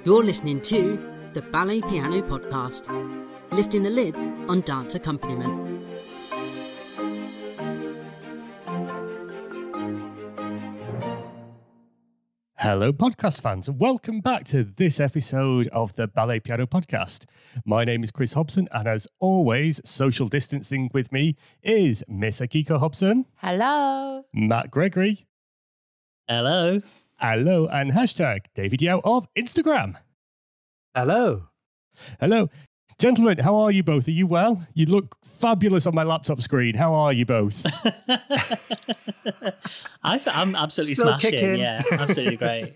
You're listening to the Ballet Piano Podcast, lifting the lid on dance accompaniment. Hello, podcast fans, and welcome back to this episode of the Ballet Piano Podcast. My name is Chris Hobson, and as always, social distancing with me is Miss Akiko Hobson. Hello. Matt Gregory. Hello. Hello, and hashtag David Yao of Instagram. Hello. Hello. Gentlemen, how are you both? Are you well? You look fabulous on my laptop screen. How are you both? I'm absolutely Still smashing. kicking. Yeah, absolutely great.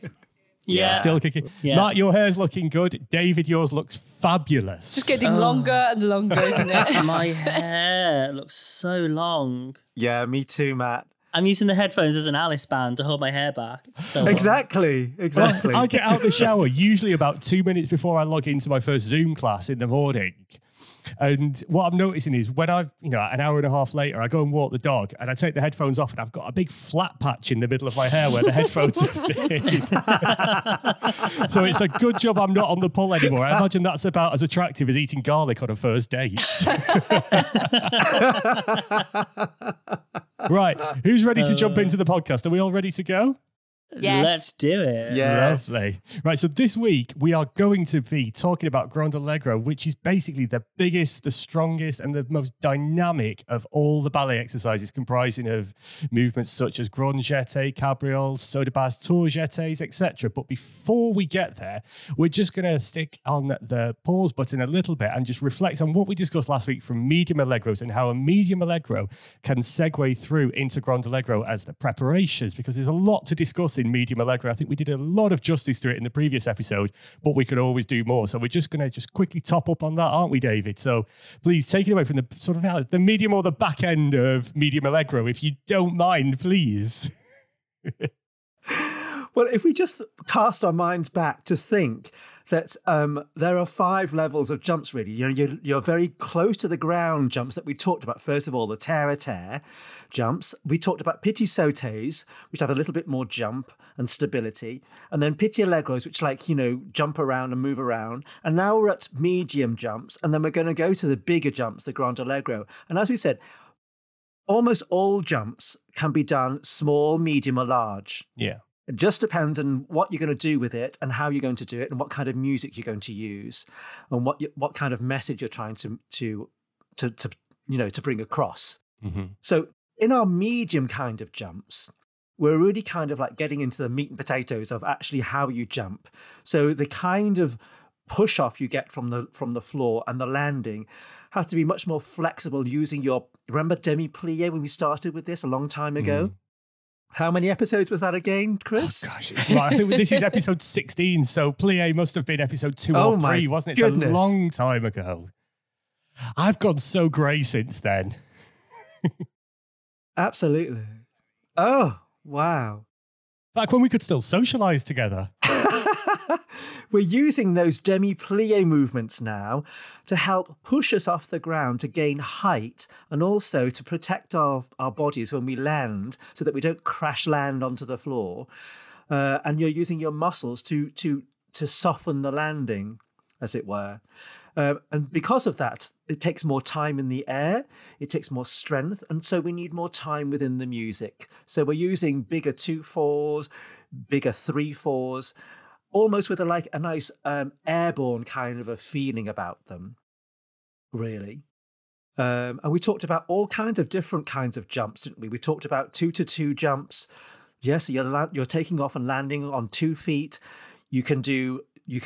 Yeah. Still kicking. Yeah. Matt, your hair's looking good. David, yours looks fabulous. Just getting longer and longer, isn't it? My hair looks so long. Yeah, me too, Matt. I'm using the headphones as an Alice band to hold my hair back. It's so long. Exactly. I get out of the shower usually about 2 minutes before I log into my first Zoom class in the morning. And what I'm noticing is when an hour and a half later, I go and walk the dog and I take the headphones off and I've got a big flat patch in the middle of my hair where the headphones have been. So it's a good job I'm not on the pull anymore. I imagine that's about as attractive as eating garlic on a first date. Right. Who's ready to jump into the podcast? Are we all ready to go? Yes. Let's do it. Yes. Lovely. Right, so this week we are going to be talking about Grand Allegro, which is basically the biggest, the strongest, and the most dynamic of all the ballet exercises, comprising of movements such as grand jeté, cabrioles, saut de base, tour jetés, etc. But before we get there, we're just going to stick on the pause button a little bit and just reflect on what we discussed last week from medium allegros and how a medium allegro can segue through into Grand Allegro as the preparations, because there's a lot to discuss in medium allegro. I think we did a lot of justice to it in the previous episode, but we could always do more. So we're just going to quickly top up on that, aren't we, David? So please take it away from the sort of the medium or the back end of medium allegro, if you don't mind, please. Well, if we just cast our minds back to think that there are 5 levels of jumps, really. You're very close to the ground jumps that we talked about. First of all, the terre-à-terre jumps. We talked about petit sautés, which have a little bit more jump and stability. And then petit allegros, which jump around and move around. And now we're at medium jumps. And then we're going to go to the bigger jumps, the Grand Allegro. And as we said, almost all jumps can be done small, medium, or large. Yeah. It just depends on what you're going to do with it and how you're going to do it and what kind of music you're going to use and what kind of message you're trying to bring across. Mm-hmm. So in our medium kind of jumps, we're really kind of like getting into the meat and potatoes of actually how you jump. So the kind of push off you get from the floor and the landing have to be much more flexible using remember demi-plie when we started with this a long time ago? Mm. How many episodes was that again, Chris? Oh, gosh. Right, I think this is episode 16, so plie must have been episode 2 or 3, wasn't it? It's a long time ago. I've gone so grey since then. Absolutely. Oh, wow. Back when we could still socialise together. We're using those demi-plie movements now to help push us off the ground to gain height and also to protect our bodies when we land so that we don't crash land onto the floor. And you're using your muscles to soften the landing, as it were. And because of that, it takes more time in the air, it takes more strength, and so we need more time within the music. So we're using bigger 2/4s, bigger 3/4s, almost with a nice airborne kind of a feeling about them, really. And we talked about all kinds of different kinds of jumps, didn't we? We talked about 2-to-2 jumps. Yes, so you're taking off and landing on 2 feet. You can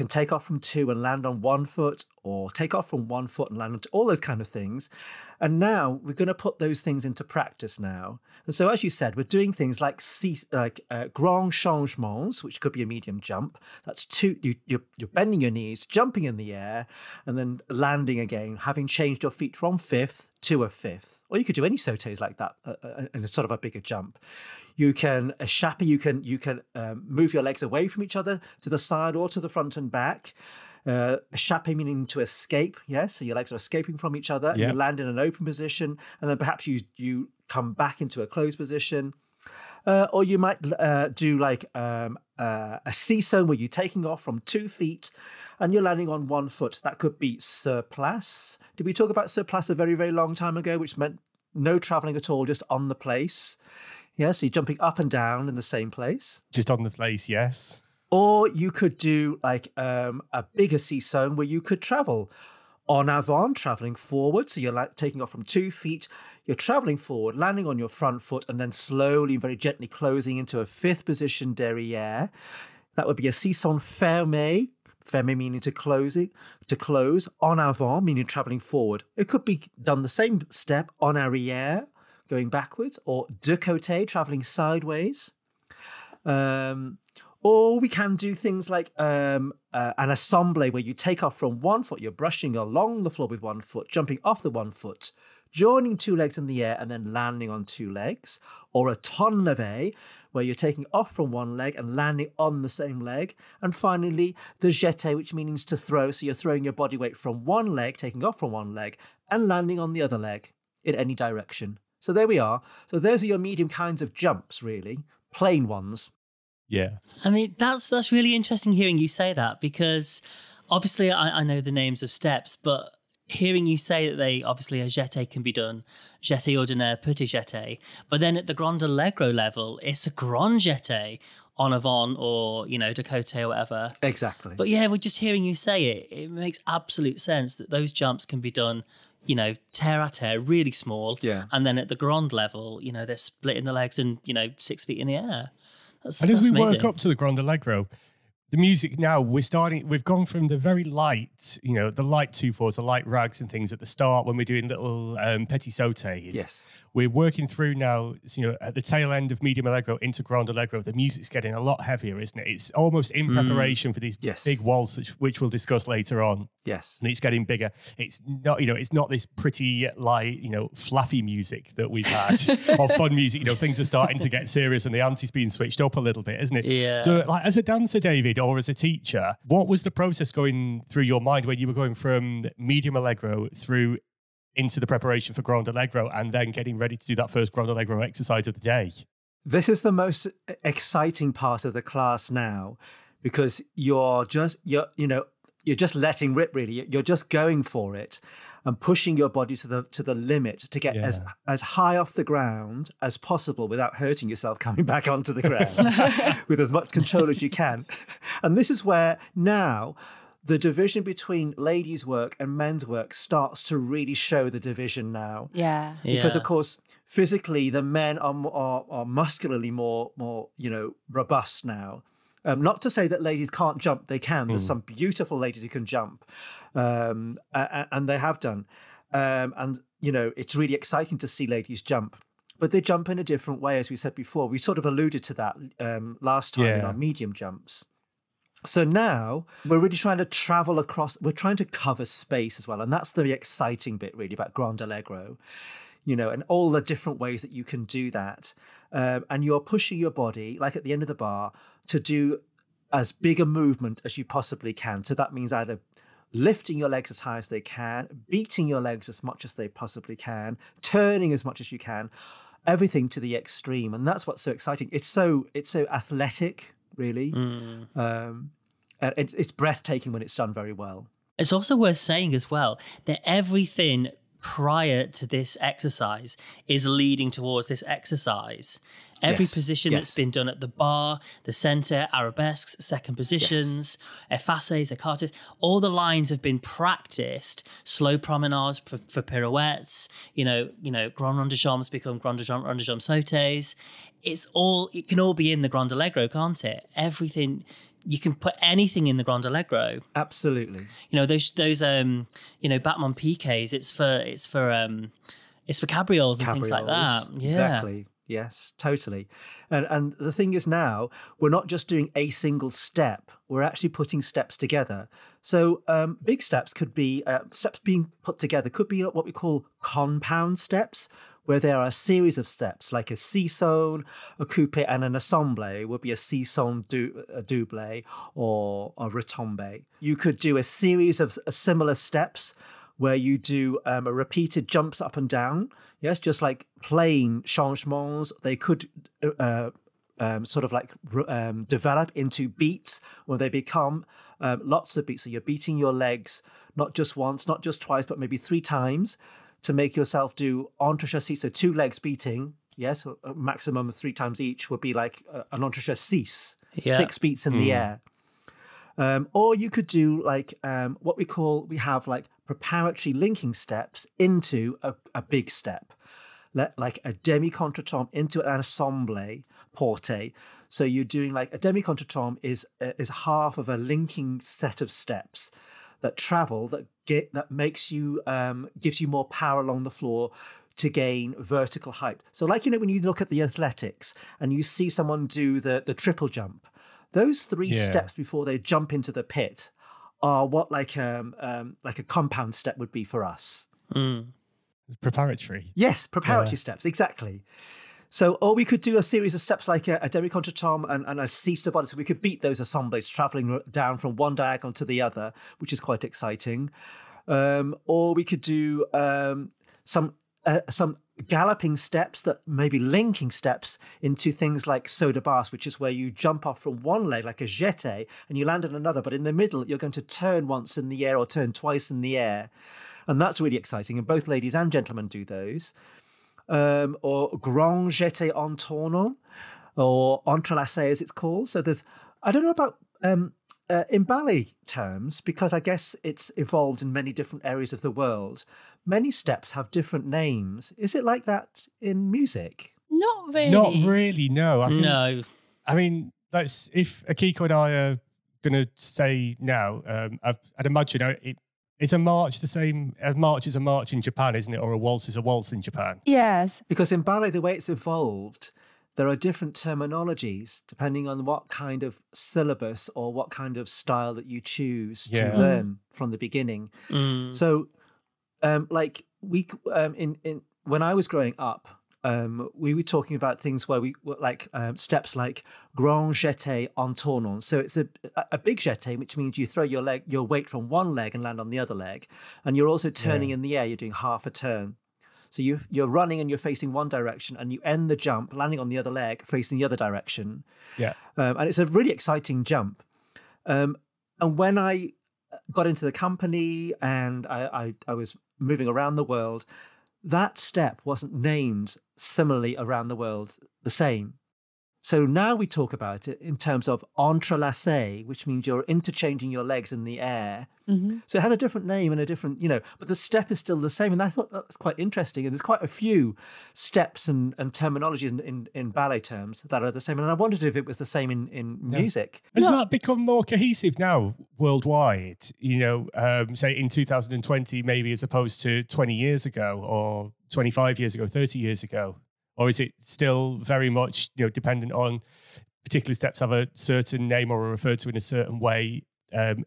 take off from 2 and land on 1 foot, or take off from 1 foot and land on all those kind of things. And now we're going to put those things into practice now. And so, as you said, we're doing things like grand changements, which could be a medium jump. That's 2. You're bending your knees, jumping in the air, and then landing again, having changed your feet from 5th to a 5th. Or you could do any sautés like that in a sort of a bigger jump. You can échapper. You can move your legs away from each other to the side or to the front and back. Échapper meaning to escape, yes. So your legs are escaping from each other. Yeah. You land in an open position, and then perhaps you come back into a closed position. Or you might do like a seesaw where you're taking off from 2 feet and you're landing on 1 foot. That could be surplace. Did we talk about surplace a very, very long time ago, which meant no traveling at all, just on the place? Yeah, so you're jumping up and down in the same place. Just on the place, yes. Or you could do like a bigger seesaw where you could travel en avant, traveling forward. So you're like taking off from 2 feet, you're traveling forward, landing on your front foot, and then slowly, very gently closing into a 5th position derrière. That would be a seesaw fermé. Fermé meaning to close, en avant meaning traveling forward. It could be done the same step en arrière, going backwards, or de côté, traveling sideways. Or we can do things like an assemblé where you take off from 1 foot, you're brushing along the floor with 1 foot, jumping off the 1 foot, joining 2 legs in the air and then landing on 2 legs. Or a ton levé, where you're taking off from 1 leg and landing on the same leg. And finally, the jeté, which means to throw. So you're throwing your body weight from 1 leg, taking off from 1 leg and landing on the other leg in any direction. So there we are. So those are your medium kinds of jumps, really. Plain ones. Yeah. I mean, that's really interesting hearing you say that, because obviously I know the names of steps, but hearing you say that they obviously a jeté can be done, jeté ordinaire, petit jeté, but then at the Grand Allegro level, it's a grand jeté, en avant or, de côté or whatever. Exactly. But yeah, we're just hearing you say it. It makes absolute sense that those jumps can be done, terre à terre, really small. Yeah. And then at the grand level, they're splitting the legs and, 6 feet in the air. And as we amazing. work up to the Grand Allegro, the music now, we've gone from the very light, the light 2/4s, the light rags and things at the start when we're doing little petit sautés. Yes. We're working through now, at the tail end of medium allegro into Grand Allegro, the music's getting a lot heavier, isn't it? It's almost in preparation for these big waltzes, which we'll discuss later on. Yes. And it's getting bigger. It's not, it's not this pretty light, fluffy music that we've had or fun music. Things are starting to get serious and the ante's being switched up a little bit, isn't it? Yeah. So like as a dancer, David, or as a teacher, what was the process going through your mind when you were going from medium allegro through into the preparation for Grand Allegro and then getting ready to do that first Grand Allegro exercise of the day? This is the most exciting part of the class now, because you're just letting rip, really. You're just going for it and pushing your body to the limit to get as high off the ground as possible without hurting yourself coming back onto the ground with as much control as you can. And this is where now the division between ladies' work and men's work starts to really show the division now. Yeah. Because, of course, physically, the men are muscularly more robust now. Not to say that ladies can't jump. They can. There's some beautiful ladies who can jump. And they have done. And it's really exciting to see ladies jump. But they jump in a different way, as we said before. We sort of alluded to that last time in our medium jumps. So now we're really trying to travel across, we're trying to cover space as well. And that's the exciting bit really about Grand Allegro, and all the different ways that you can do that. And you're pushing your body, like at the end of the bar, to do as big a movement as you possibly can. So that means either lifting your legs as high as they can, beating your legs as much as they possibly can, turning as much as you can, everything to the extreme. And that's what's so exciting. It's so athletic, really. It's breathtaking when it's done very well. It's also worth saying as well that everything prior to this exercise is leading towards this exercise. Every position that's been done at the bar, the center, arabesques, second positions, effaces, écartés, all the lines have been practiced. Slow promenades for pirouettes, grand rond de jambes become grand rond de jambes sautés. It can all be in the Grand Allegro, can't it? Everything. You can put anything in the Grand Allegro. Absolutely. Those battement piqués. It's for cabrioles and things like that. Yeah. Exactly. Yes, totally. And the thing is now, we're not just doing a single step. We're actually putting steps together. So big steps could be, steps being put together could be what we call compound steps, where there are a series of steps, like a seesaw, a coupe, and an assemblée would be a seesaw, a doublé, or a retombé. You could do a series of similar steps where you do a repeated jumps up and down. Yes, just like plain changements. They could develop into beats, where they become lots of beats. So you're beating your legs not just once, not just twice, but maybe 3 times to make yourself do entrechat. So 2 legs beating, yes, a maximum of 3 times each would be like an entrechat 6, 6 beats in the air. Or you could do like what we have like preparatory linking steps into a big step, like a demi-contretemps into an ensemble porté. So you're doing like a demi-contretemps is half of a linking set of steps that travel, that makes you gives you more power along the floor to gain vertical height. So like, when you look at the athletics and you see someone do the triple jump, those 3 steps before they jump into the pit are what like a compound step would be for us. Preparatory. Yes, preparatory steps, exactly. So, or we could do a series of steps like a demi-contretemps and a cease de body. So we could beat those ensembles, traveling down from one diagonal to the other, which is quite exciting. Or we could do some galloping steps, that maybe linking steps into things like saut de basse, which is where you jump off from one leg like a jeté and you land on another, but in the middle you're going to turn once in the air or turn twice in the air, and that's really exciting, and both ladies and gentlemen do those. Or grand jeté en tournant, or entrelacé as it's called. So I don't know about in ballet terms, because I guess it's evolved in many different areas of the world. Many steps have different names. Is it like that in music? Not really. Not really, no. No. I mean, if Akiko and I are going to stay now, I'd imagine it's a march the same. A march is a march in Japan, isn't it? Or a waltz is a waltz in Japan. Yes. Because in ballet, the way it's evolved, there are different terminologies depending on what kind of syllabus or what kind of style that you choose to learn from the beginning. So, when I was growing up, we were talking about things where we were like steps like grand jeté en tournant. So it's a big jeté, which means you throw your weight from one leg and land on the other leg, and you're also turning in the air. You're doing half a turn. So you're running and you're facing one direction, and you end the jump landing on the other leg facing the other direction. Yeah, and it's a really exciting jump. And when I got into the company and I was moving around the world, that step wasn't named similarly around the world the same. So now we talk about it in terms of entrelacé, which means you're interchanging your legs in the air. Mm-hmm. So it has a different name and a different, but the step is still the same. And I thought that was quite interesting. And there's quite a few steps and terminologies in ballet terms that are the same. And I wondered if it was the same in music. Has that become more cohesive now worldwide? Say in 2020, maybe, as opposed to 20 years ago or 25 years ago, 30 years ago? Or is it still very much, dependent on particular steps have a certain name or are referred to in a certain way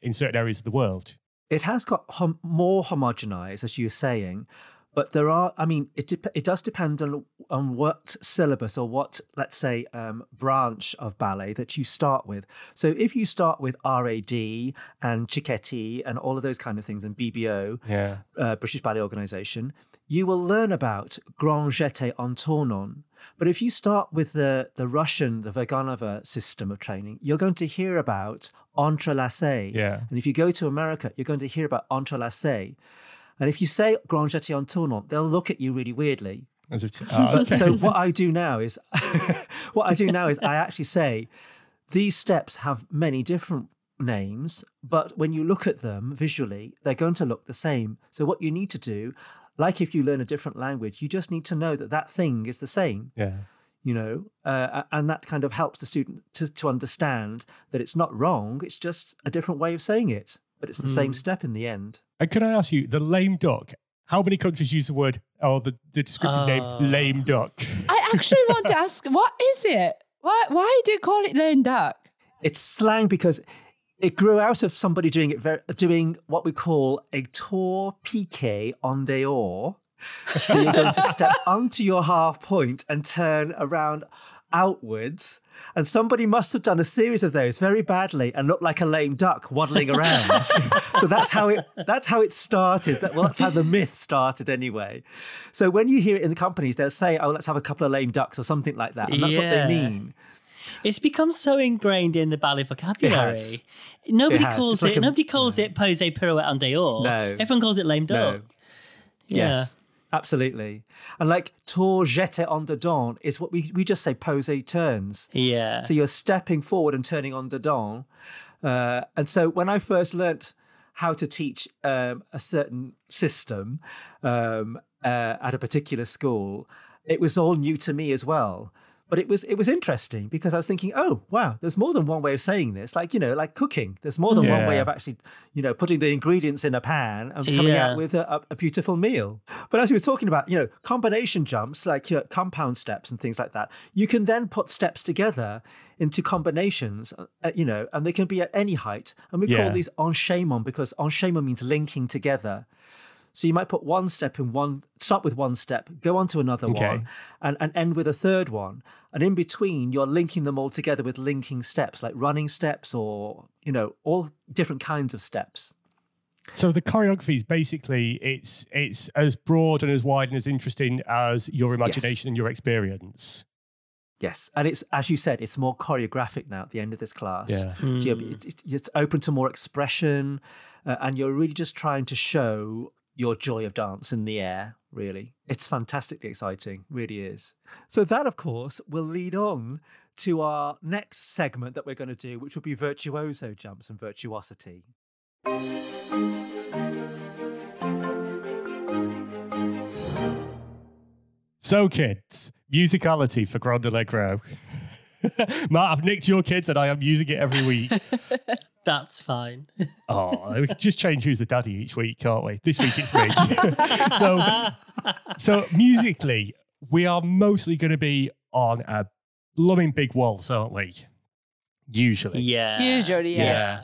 in certain areas of the world? It has got more homogenized, as you're saying, but there are, it does depend on what syllabus or what, let's say, branch of ballet that you start with. So if you start with RAD and Cicchetti and all of those kind of things, and BBO, British Ballet Organisation, you will learn about grand jeté en tournant. But if you start with the Russian, the Vaganova system of training, you're going to hear about entrelacé. Yeah. And if you go to America, you're going to hear about entrelacé. And if you say grand jeté en tournant, they'll look at you really weirdly. Okay. So what I do now is I actually say these steps have many different names, but when you look at them visually, they're going to look the same. So what you need to do, like if you learn a different language, you just need to know that thing is the same. Yeah. And that kind of helps the student to understand that it's not wrong. It's just a different way of saying it, but it's the same step in the end. And can I ask you, the lame duck, how many countries use the word or the descriptive name lame duck? I actually want to ask, what is it? Why do you call it lame duck? It's slang because it grew out of somebody doing what we call a tour piqué en dehors. So you're going to step onto your half point and turn around outwards. And somebody must have done a series of those very badly and looked like a lame duck waddling around. So that's how it started. That's how the myth started anyway. So when you hear it in the companies, they'll say, "Oh, let's have a couple of lame ducks" or something like that. And that's what they mean. It's become so ingrained in the ballet vocabulary. Nobody calls it. Nobody calls it pose, pirouette, en dehors. No. Everyone calls it lame duck. Yeah. Yes, absolutely. And like tour jeté en dedans is what we just say pose turns. Yeah. So you're stepping forward and turning en dedans. And so when I first learnt how to teach a certain system at a particular school, it was all new to me as well. But it was interesting because I was thinking, oh, wow, there's more than one way of saying this. Like, like cooking. There's more than one way of actually, putting the ingredients in a pan and coming out with a beautiful meal. But as we were talking about, combination jumps, like compound steps and things like that, you can then put steps together into combinations, and they can be at any height. And we call these enchaînements because enchaînement means linking together. So you might put one step in one, start with one step, go on to another one, and end with a third one. And in between, you're linking them all together with linking steps, like running steps or, all different kinds of steps. So the choreography is basically, it's as broad and as wide and as interesting as your imagination and your experience. Yes. And it's, as you said, it's more choreographic now at the end of this class. Yeah. So it's open to more expression, and you're really just trying to show your joy of dance in the air, really. It's fantastically exciting, really is. So that, of course, will lead on to our next segment that we're going to do, which will be virtuoso jumps and virtuosity. So, kids, musicality for Grand Allegro. Matt, I've nicked your kids and I am using it every week. That's fine. Oh, we can just change who's the daddy each week, can't we? This week it's me. So musically, we are mostly going to be on a blooming big waltz, aren't we? Usually. Yeah. Usually, yes.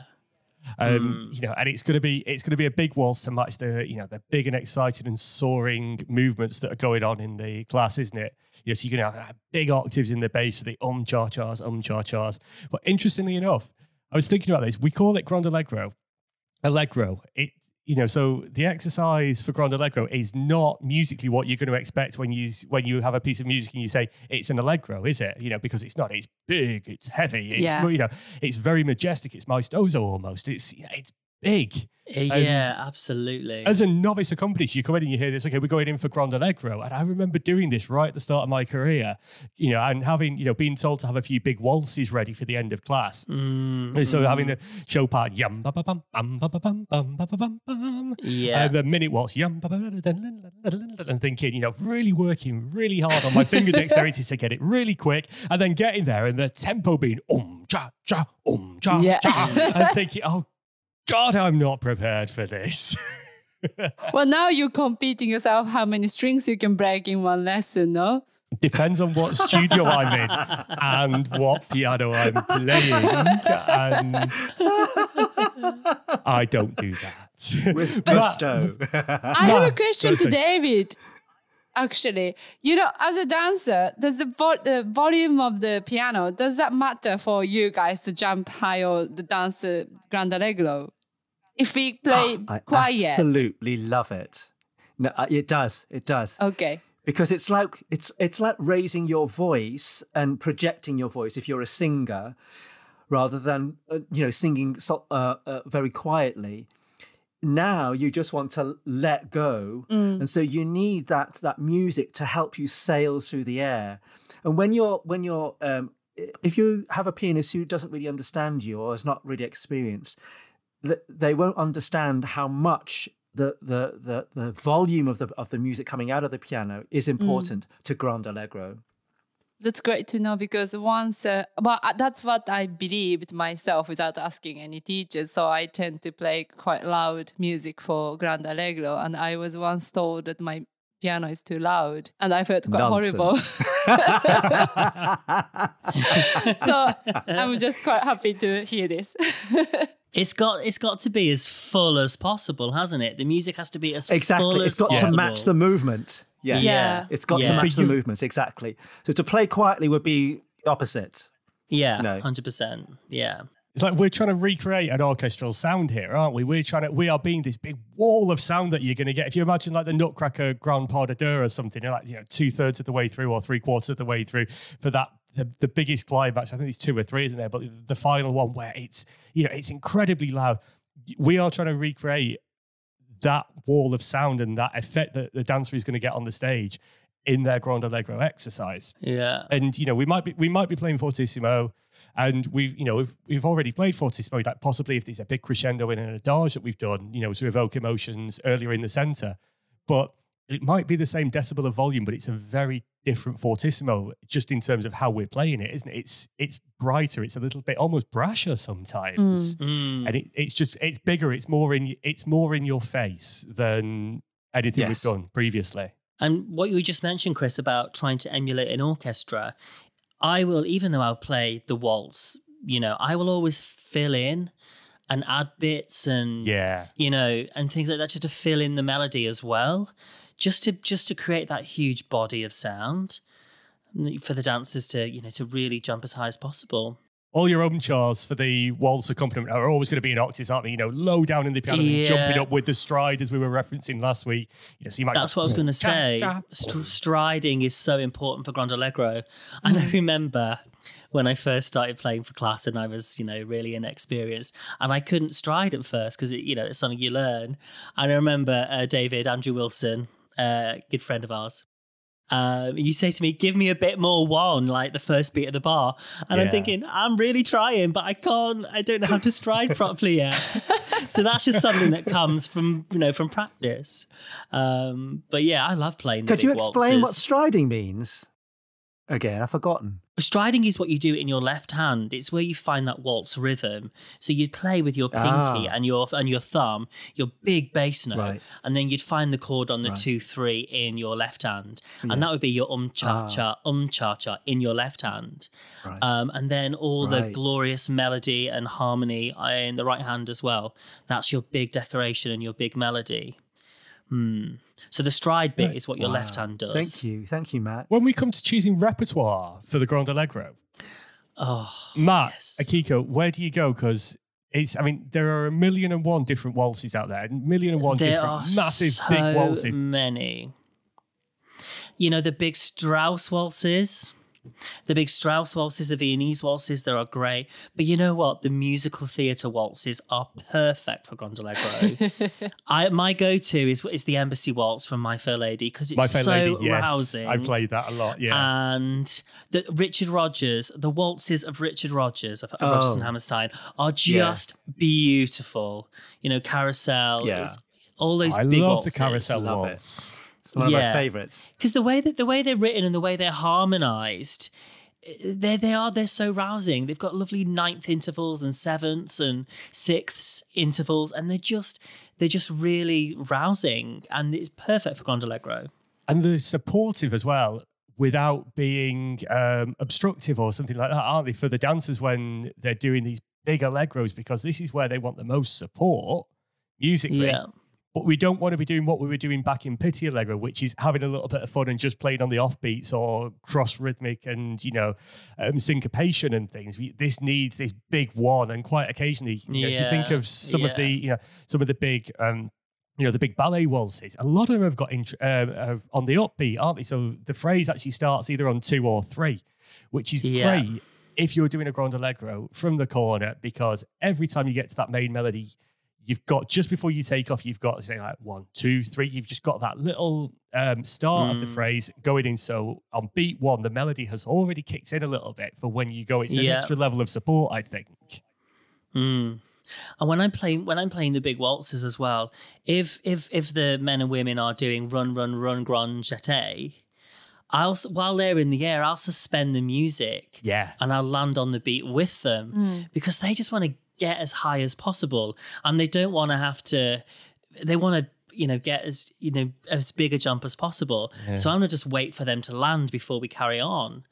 And it's going to be a big waltz to match the the big and exciting and soaring movements that are going on in the class, isn't it? So you're going to have big octaves in the bass for the cha-chas. But interestingly enough, I was thinking about this. We call it Grand Allegro. So the exercise for Grand Allegro is not musically what you're going to expect when you have a piece of music and you say it's an Allegro, is it? Because it's not. It's big. It's heavy. It's it's very majestic. It's maestoso almost. It's big. Yeah, absolutely. As a novice accompanist, you come in and you hear this, okay, we're going in for Grand Allegro. And I remember doing this right at the start of my career, and having, being told to have a few big waltzes ready for the end of class. So having the show part, yum, ba ba bum, ba ba bum, ba ba bum, bum. And the minute waltz, yum, ba ba and thinking, really working really hard on my finger dexterity to get it really quick, and then getting there and the tempo being cha, cha, cha, and thinking, oh, God, I'm not prepared for this. Well, now you're competing yourself how many strings you can break in one lesson, no? Depends on what studio I'm in and what piano I'm playing. And I don't do that. With gusto. I have a question to David. Actually, as a dancer, does the volume of the piano, does that matter for you guys to jump high or the dance Grand Allegro? If we play quiet. I absolutely love it. No, it does. It does. Okay. Because it's like raising your voice and projecting your voice if you're a singer, rather than singing very quietly. Now you just want to let go, and so you need that music to help you sail through the air. And when you're if you have a pianist who doesn't really understand you or is not really experienced, they won't understand how much the volume of the music coming out of the piano is important to Grand Allegro. That's great to know, because once, that's what I believed myself without asking any teachers. So I tend to play quite loud music for Grand Allegro. And I was once told that my piano is too loud, and I felt quite horrible. So I'm just quite happy to hear this. It's got to be as full as possible, hasn't it? The music has to be as full as possible. It's got to match the movement. Yes. Yeah. It's got to match the movements, exactly. So to play quietly would be opposite. Yeah, 100%. Yeah. It's like we're trying to recreate an orchestral sound here, aren't we? We are being this big wall of sound that you're going to get. If you imagine like the Nutcracker Grand Pas de Deux or something, you're like 2/3 of the way through or 3/4 of the way through for that the biggest climax. I think there's 2 or 3, isn't there? But the final one where it's incredibly loud. We are trying to recreate that wall of sound and that effect that the dancer is going to get on the stage in their Grande Allegro exercise. Yeah. And we might be playing fortissimo, and we've already played fortissimo, like possibly if there's a big crescendo in an adage that we've done, to evoke emotions earlier in the center. But it might be the same decibel of volume, but it's a very different fortissimo just in terms of how we're playing it, isn't it? It's brighter, it's a little bit almost brasher sometimes. And it's bigger, it's more in your face than anything we've done previously. And what you just mentioned, Chris, about trying to emulate an orchestra, I will, even though I'll play the waltz, I will always fill in and add bits and, and things like that, just to fill in the melody as well, just to create that huge body of sound for the dancers to, to really jump as high as possible. All your own chars for the waltz accompaniment are always going to be in octaves, aren't they? Low down in the piano and jumping up with the stride, as we were referencing last week. So you might. That's what I was going to say. Striding is so important for Grande Allegro. And I remember when I first started playing for class, and I was, really inexperienced, and I couldn't stride at first because it's something you learn. And I remember Andrew Wilson, good friend of ours. You say to me, give me a bit more one, like the first beat of the bar. And I'm thinking, I'm really trying, but I don't know how to stride properly yet. So that's just something that comes from practice. But yeah, I love playing the Could big you explain what waltzes. striding means? Again, I've forgotten. Striding is what you do in your left hand. It's where you find that waltz rhythm. So you'd play with your pinky and your thumb, your big bass note, and then you'd find the chord on the 2-3 in your left hand, and that would be your cha-cha in your left hand, and then all the glorious melody and harmony in the right hand as well. That's your big decoration and your big melody. So the stride bit is what your left hand does. Thank you, Matt. When we come to choosing repertoire for the Grande Allegro, Matt, Akiko, where do you go? Because there are 1,000,001 different waltzes out there, 1,000,001 different massive big waltzes. Many. The big Strauss waltzes. The big Strauss waltzes, the Viennese waltzes, they are great. But you know what? The musical theatre waltzes are perfect for Grande Allegro. My go-to is the Embassy Waltz from My Fair Lady, because it's rousing. I played that a lot, And the waltzes of Richard Rogers of Rodgers and Hammerstein are just beautiful. Carousel, all those big waltzes. I love the Carousel waltz. One of my favourites. Because the way they're written and the way they're harmonised, they're so rousing. They've got lovely 9th intervals and 7ths and 6th intervals, and they're just really rousing, and it's perfect for Grande Allegro. And they're supportive as well, without being obstructive or something like that, aren't they? For the dancers when they're doing these big allegros, because this is where they want the most support musically. Yeah. But we don't want to be doing what we were doing back in Pitti Allegro, which is having a little bit of fun and just playing on the offbeats or cross rhythmic and, syncopation and things. This needs this big one. And quite occasionally, if you think of some of the big, the big ballet waltzes, a lot of them have got on the upbeat, aren't they? So the phrase actually starts either on 2 or 3, which is great if you're doing a Grande Allegro from the corner, because every time you get to that main melody, you've got, just before you take off, you've got, say, like 1, 2, 3. You've just got that little start of the phrase going in. So on beat 1, the melody has already kicked in a little bit for when you go. It's an extra level of support, I think. And when I'm playing the big waltzes as well, if the men and women are doing run, grand jeté, while they're in the air, I'll suspend the music. Yeah. And I'll land on the beat with them because they just want to get as high as possible, and they don't want to have to. They want to, get as big a jump as possible. Yeah. So I'm gonna just wait for them to land before we carry on,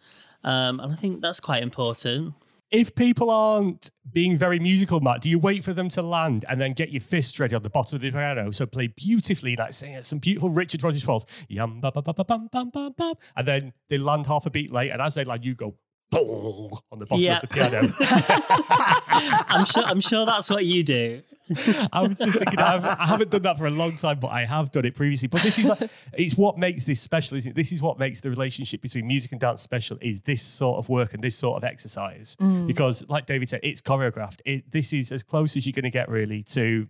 and I think that's quite important. If people aren't being very musical, Matt, do you wait for them to land and then get your fist ready on the bottom of the piano? So play beautifully, like sing some beautiful Richard Rogers waltz, yum ba ba ba ba bum bum bum bum, and then they land half a beat late, and as they land, you go on the bottom of the piano. I'm sure that's what you do. I was just thinking, I haven't done that for a long time, but I have done it previously. But this is it's what makes this special, isn't it? This is what makes the relationship between music and dance special, is this sort of work and this sort of exercise. Because like David said, it's choreographed. This is as close as you're going to get really to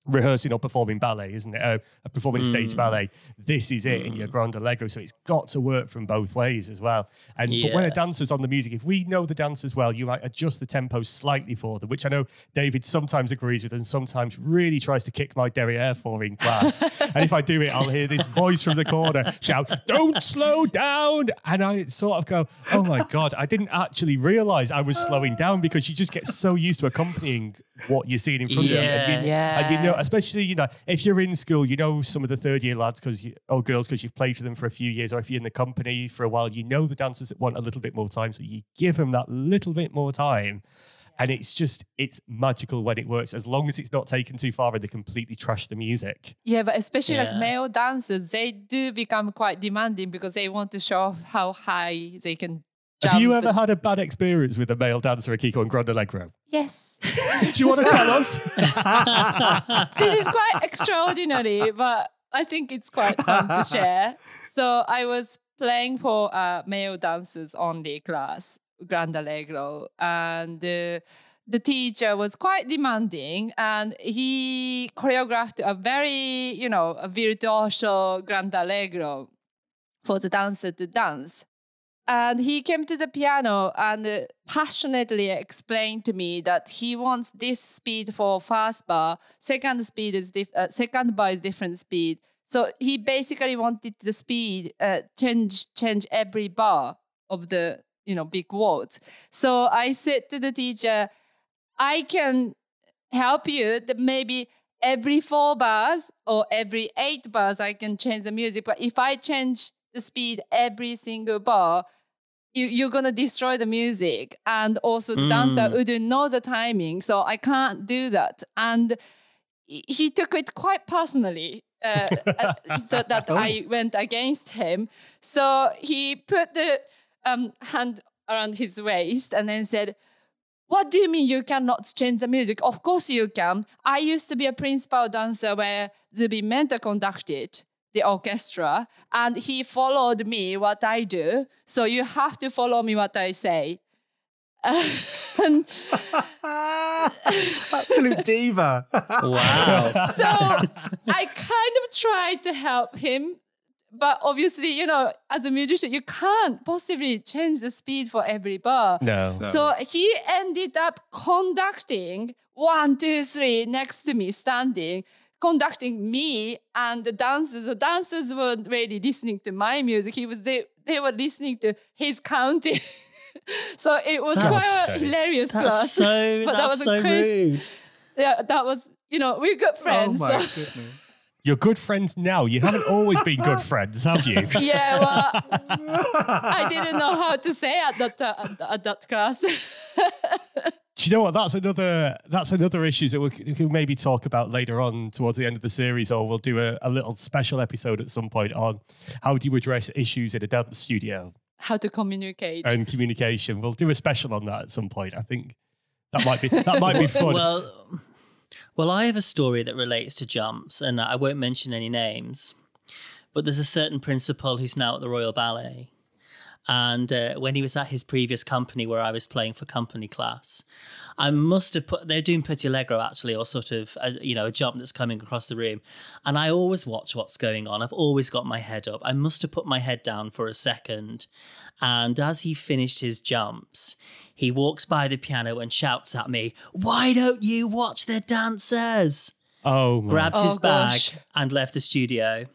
rehearsing or performing ballet, isn't it? Performing stage ballet. This is it in your Grand Allegro. So it's got to work from both ways as well. But when a dancer's on the music, if we know the dancers well, you might adjust the tempo slightly for them, which I know David sometimes agrees with and sometimes really tries to kick my derriere for in class. And if I do it, I'll hear this voice from the corner shout, "Don't slow down!" And I sort of go, oh my God, I didn't actually realize I was slowing down, because you just get so used to accompanying what you're seeing in front of you. And you know, especially, you know, if you're in school, you know some of the third year lads or girls because you've played for them for a few years, or if you're in the company for a while, you know the dancers that want a little bit more time. So you give them that little bit more time. And it's magical when it works, as long as it's not taken too far and they completely trash the music. Yeah, but especially like male dancers, they do become quite demanding because they want to show how high they can jump. Have you ever had a bad experience with a male dancer, Akiko, on Grand Allegro? Yes. Do you want to tell us? This is quite extraordinary, but I think it's quite fun to share. So I was playing for male dancers only class, Grand Allegro, and the teacher was quite demanding, and he choreographed a very, a virtuoso Grand Allegro for the dancer to dance. And he came to the piano and passionately explained to me that he wants this speed for first bar, second bar is different speed. So he basically wanted the speed change every bar of the big words. So I said to the teacher, I can help you that maybe every 4 bars or every 8 bars I can change the music. But if I change the speed every single bar, you're going to destroy the music. And also the dancer wouldn't know the timing. So I can't do that. And he took it quite personally. So that I went against him. So he put the hand around his waist and then said, "What do you mean you cannot change the music? Of course you can. I used to be a principal dancer where Zubi Menta conducted the orchestra, and he followed me what I do. So you have to follow me what I say." Absolute diva. Wow. So I kind of tried to help him, but obviously, as a musician, you can't possibly change the speed for every bar. No. So he ended up conducting 1, 2, 3 next to me, standing, conducting me and the dancers. The dancers weren't really listening to my music. They were listening to his counting. So it was quite a hilarious class. That was so rude. Yeah, that was, we're good friends. Oh my goodness. You're good friends now. You haven't always been good friends, have you? Yeah, well, I didn't know how to say at that class. Do you know what? That's another issue that we can maybe talk about later on towards the end of the series, or we'll do a little special episode at some point on how do you address issues in a dance studio. How to communicate. And communication. We'll do a special on that at some point. I think that might be fun. Well, I have a story that relates to jumps, and I won't mention any names, but there's a certain principal who's now at the Royal Ballet. And when he was at his previous company where I was playing for company class, I must have they're doing Petit Allegro actually, or sort of, a jump that's coming across the room. And I always watch what's going on. I've always got my head up. I must have put my head down for a second. And as he finished his jumps, he walks by the piano and shouts at me, "Why don't you watch the dancers?" Oh, my. Grabbed his bag gosh. and left the studio.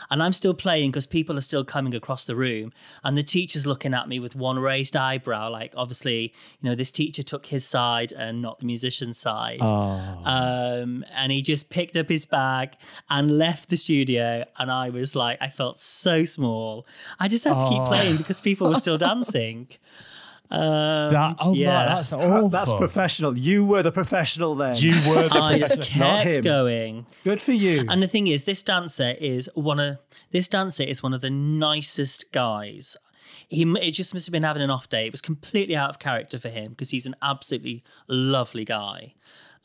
And I'm still playing because people are still coming across the room. And the teacher's looking at me with one raised eyebrow. Like, obviously, this teacher took his side and not the musician's side. Oh. And he just picked up his bag and left the studio. And I was like, I felt so small. I just had to keep playing because people were still dancing. That's awful. That's professional. You were the professional then. You were the I just professional. Not him. kept going. Good for you. And the thing is, this dancer is one of the nicest guys. It just must have been having an off day. It was completely out of character for him because he's an absolutely lovely guy.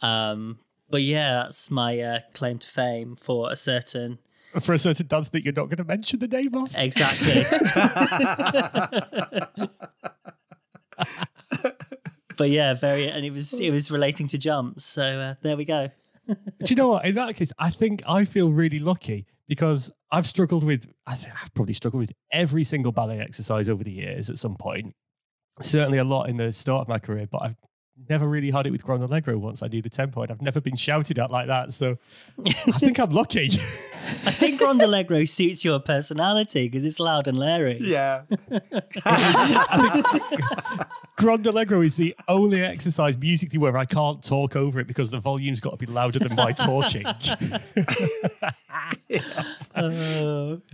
But But yeah, that's my claim to fame for a certain dance that you're not going to mention the name of. Exactly. But yeah, and it was relating to jumps. So there we go. Do you know what? In that case, I think I feel really lucky because I've probably struggled with every single ballet exercise over the years at some point. Certainly a lot in the start of my career, but I've never really had it with Grande Allegro once I do the tempo, and I've never been shouted at like that. So I think I'm lucky. I think Grande Allegro suits your personality because it's loud and leery. Yeah. Grande Allegro is the only exercise musically where I can't talk over it because the volume's got to be louder than my talking. Yes.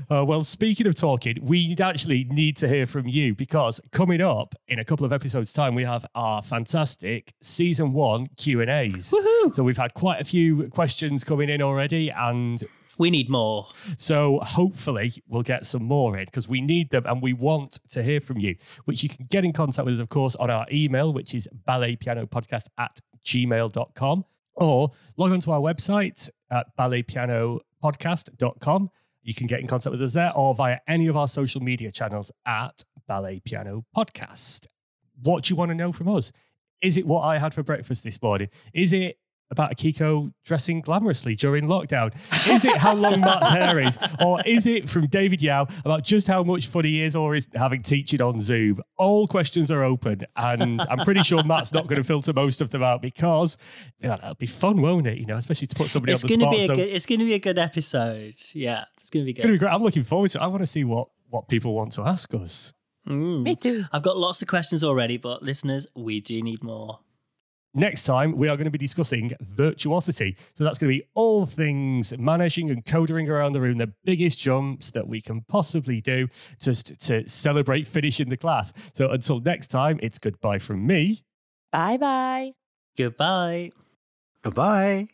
Well, speaking of talking, we actually need to hear from you because coming up in a couple of episodes' time, we have our fantastic season 1 Q&As. Woohoo! So we've had quite a few questions coming in already, and we need more. So hopefully we'll get some more in because we need them and we want to hear from you, which you can get in contact with us, of course, on our email, which is balletpianopodcast@gmail.com, or log on to our website at balletpianopodcast.com. You can get in contact with us there or via any of our social media channels at Ballet Piano Podcast. What do you want to know from us? Is it what I had for breakfast this morning? Is it about Akiko dressing glamorously during lockdown? Is it how long Matt's hair is? Or is it from David Yao about just how much fun he is or is having teaching on Zoom? All questions are open, and I'm pretty sure Matt's not going to filter most of them out because that'll be fun, won't it? Especially to put somebody on the spot. It's going to be a good episode. Yeah, it's going to be good. It's going to be great. I'm looking forward to it. I want to see what people want to ask us. Me too. I've got lots of questions already, but listeners, we do need more. Next time, we are going to be discussing virtuosity. So that's going to be all things managing and codering around the room, the biggest jumps that we can possibly do just to celebrate finishing the class. So until next time, it's goodbye from me. Bye-bye. Goodbye. Goodbye.